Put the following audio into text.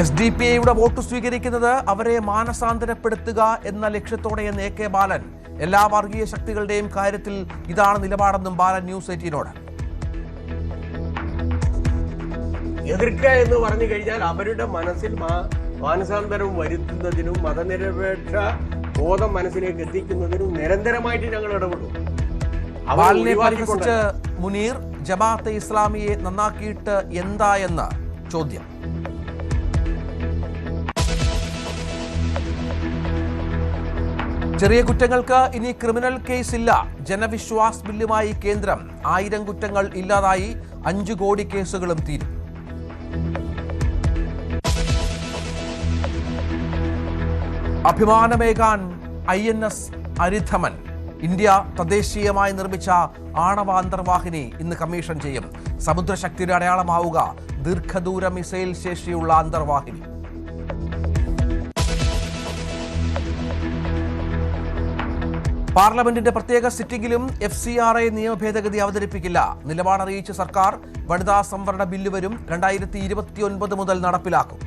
SDPIയുടെ vote സ്വീകരിക്കുന്നത് അവരെ മാനസാന്തരപ്പെടുത്തുക എന്ന ലക്ഷ്യത്തോടെയെന്ന് AK ബാലൻ. എല്ലാ വർഗീയ ശക്തികളുടെയും കാര്യത്തിൽ ഇതാണ് നിലപാടെന്നും ബാലൻ ന്യൂസ് 18നോട്. എതിർക്കുക എന്ന് പറഞ്ഞു കഴിഞ്ഞാൽ അവരുടെ മനസ്സിൽ മാനസാന്തരം വരുത്തുന്നതിനും മതനിരപേക്ഷ ബോധം മനസ്സിലേക്ക് എത്തിക്കുന്നതിനും നിരന്തരമായിട്ട് ഞങ്ങൾ ഇടപെടും. ബാലനെ പരിഹസിച്ച് മുനീർ, ജമാഅത്തെ ഇസ്ലാമിയെ നന്നാക്കിയിട്ട് എന്താ എന്ന ചോദ്യം. ചെറിയ കുറ്റങ്ങൾക്ക് ഇനി ക്രിമിനൽ കേസ് ഇല്ല. ജനവിശ്വാസ് ബില്ലുമായി കേന്ദ്രം. 1000 കുറ്റങ്ങൾ ഇല്ലാതായി, 5 കോടി കേസുകളും തീരും. അഭിമാനമേകാൻ INS അരിധമൻ. ഇന്ത്യ തദ്ദേശീയമായി നിർമ്മിച്ച ആണവ അന്തർവാഹിനി ഇന്ന് കമ്മീഷൻ ചെയ്യും. സമുദ്രശക്തിയുടെ അടയാളമാവുക ദീർഘദൂര മിസൈൽ ശേഷിയുള്ള അന്തർവാഹിനി. പാർലമെന്റിന്റെ പ്രത്യേക സിറ്റിംഗിലും FCRA നിയമ ഭേദഗതി അവതരിപ്പിക്കില്ല. നിലപാടറിയിച്ച സർക്കാർ വനിതാ സംവരണ ബില്ല് വരും. 2029 മുതൽ നടപ്പിലാക്കും.